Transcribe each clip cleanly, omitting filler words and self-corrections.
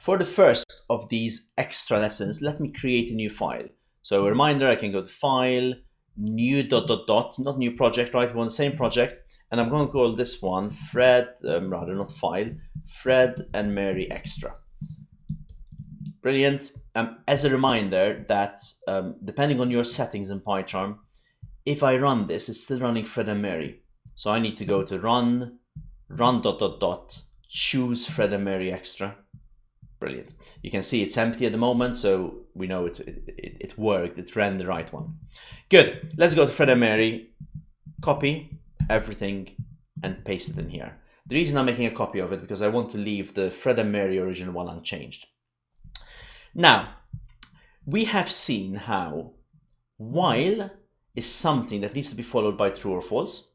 for the first of these extra lessons, let me create a new file. So a reminder, I can go to File, New ... not new project, right? We want the same project. And I'm going to call this one Fred, rather not file, Fred and Mary extra. Brilliant. As a reminder that depending on your settings in PyCharm, if I run this, it's still running Fred and Mary. So I need to go to run ... choose Fred and Mary extra. Brilliant. You can see it's empty at the moment, so we know it worked. It ran the right one. Good. Let's go to Fred and Mary, copy everything, and paste it in here. The reason I'm making a copy of it because I want to leave the Fred and Mary original one unchanged. Now, we have seen how while is something that needs to be followed by true or false.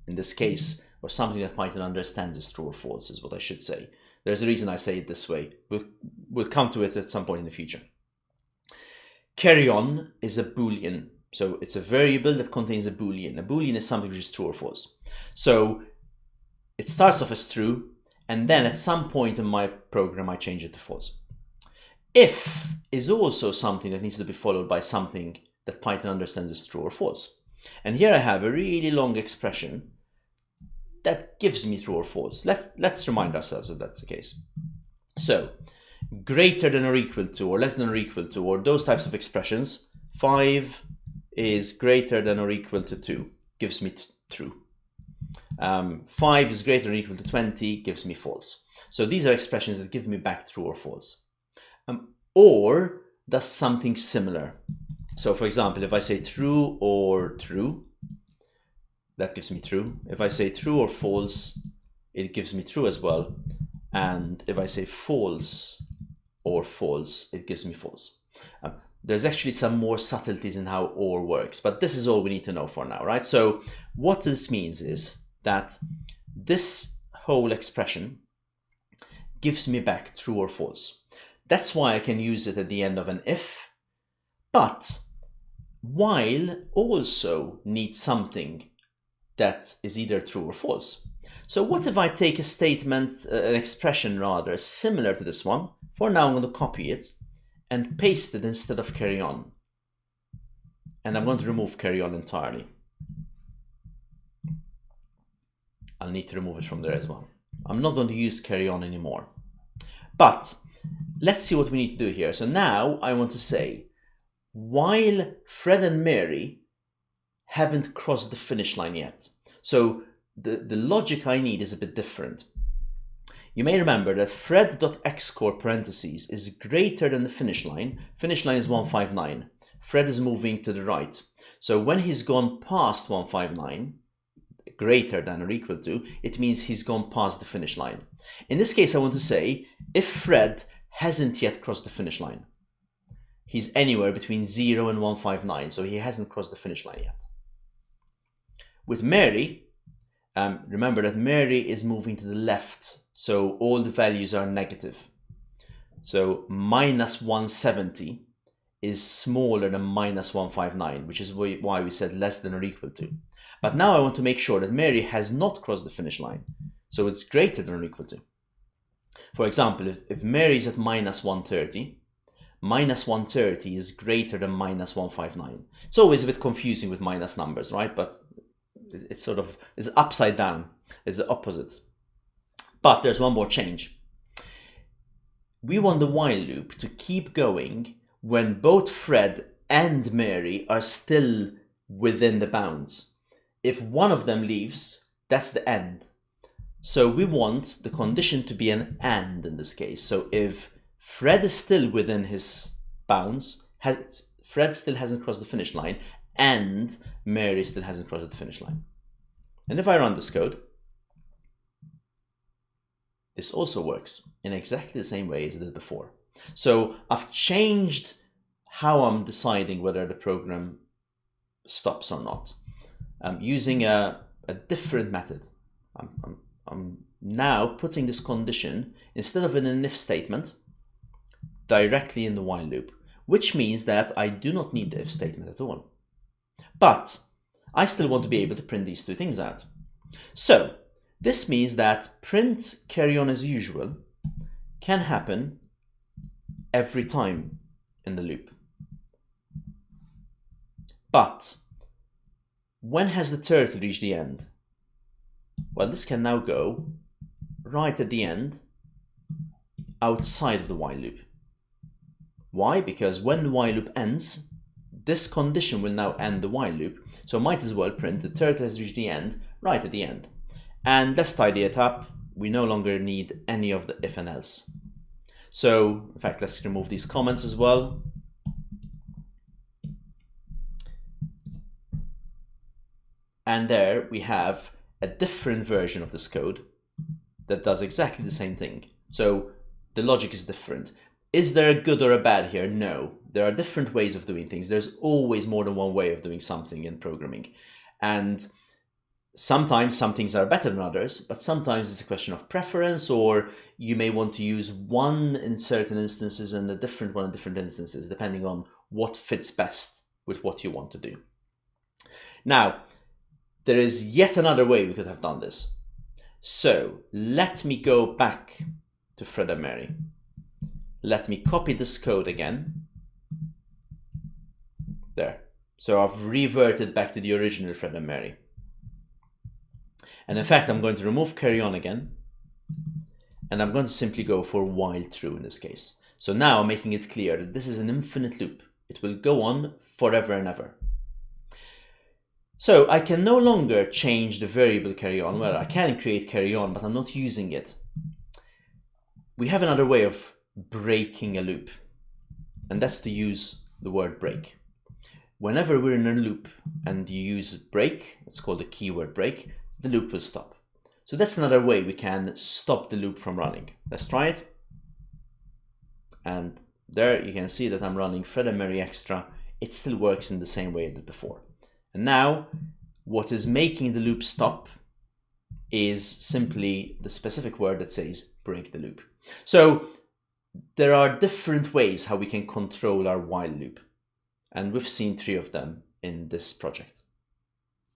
In this case, or something that Python understands is true or false is what I should say. There's a reason I say it this way. We'll come to it at some point in the future. Carry on is a Boolean. So it's a variable that contains a Boolean. A Boolean is something which is true or false. So it starts off as true, and then at some point in my program, I change it to false. If is also something that needs to be followed by something that Python understands as true or false. And here I have a really long expression that gives me true or false. Let's remind ourselves if that's the case. So greater than or equal to, or less than or equal to, or those types of expressions, 5 is greater than or equal to 2, gives me true. 5 is greater than or equal to 20, gives me false. So these are expressions that give me back true or false. Or does something similar. So for example, if I say true or true, that gives me true. If I say true or false, it gives me true as well. And if I say false or false, it gives me false. There's actually some more subtleties in how OR works, but this is all we need to know for now, right? So what this means is that this whole expression gives me back true or false. That's why I can use it at the end of an if, but while also needs something that is either true or false. So what if I take a statement, an expression rather, similar to this one? For now, I'm going to copy it and paste it instead of carry on. And I'm going to remove carry on entirely. I'll need to remove it from there as well. I'm not going to use carry on anymore. But let's see what we need to do here. So now I want to say, while Fred and Mary haven't crossed the finish line yet. So the logic I need is a bit different. You may remember that Fred.xcore parentheses is greater than the finish line. Finish line is 159. Fred is moving to the right. So when he's gone past 159, greater than or equal to, it means he's gone past the finish line. In this case, I want to say, if Fred hasn't yet crossed the finish line, he's anywhere between 0 and 159, so he hasn't crossed the finish line yet. With Mary, remember that Mary is moving to the left, so all the values are negative. So minus 170 is smaller than minus 159, which is why we said less than or equal to. But now I want to make sure that Mary has not crossed the finish line, so it's greater than or equal to. For example, if Mary is at minus 130, minus 130 is greater than minus 159. It's always a bit confusing with minus numbers, right? But it's sort of, it's upside down, it's the opposite. But there's one more change. We want the while loop to keep going when both Fred and Mary are still within the bounds. If one of them leaves, that's the end. So we want the condition to be an AND in this case. So if Fred is still within his bounds, Fred still hasn't crossed the finish line, and Mary still hasn't crossed the finish line. And if I run this code, this also works in exactly the same way as it did before. So I've changed how I'm deciding whether the program stops or not. I'm using a different method. I'm now putting this condition, instead of in an if statement, directly in the while loop, which means that I do not need the if statement at all. But I still want to be able to print these two things out. So this means that print carry on as usual can happen every time in the loop. But when has the turtle reached the end? Well, this can now go right at the end, outside of the while loop. Why? Because when the while loop ends, this condition will now end the while loop, so I might as well print the turtle has reached the end right at the end. And let's tidy it up. We no longer need any of the if and else. So, in fact, let's remove these comments as well. And there we have a different version of this code that does exactly the same thing. So the logic is different. Is there a good or a bad here? No. There are different ways of doing things. There's always more than one way of doing something in programming. And sometimes some things are better than others, but sometimes it's a question of preference, or you may want to use one in certain instances and a different one in different instances, depending on what fits best with what you want to do. Now, there is yet another way we could have done this. So let me go back to Fred and Mary. Let me copy this code again. There. So I've reverted back to the original Fred and Mary. And in fact, I'm going to remove carry on again. And I'm going to simply go for while true in this case. So now I'm making it clear that this is an infinite loop. It will go on forever and ever. So I can no longer change the variable carry on. Well, I can create carry on, but I'm not using it. We have another way of breaking a loop, and that's to use the word break. Whenever we're in a loop and you use break, it's called a keyword break, the loop will stop. So that's another way we can stop the loop from running. Let's try it. And there you can see that I'm running Fred and Mary extra. It still works in the same way it did before. And now what is making the loop stop is simply the specific word that says break the loop. So there are different ways how we can control our while loop, and we've seen 3 of them in this project.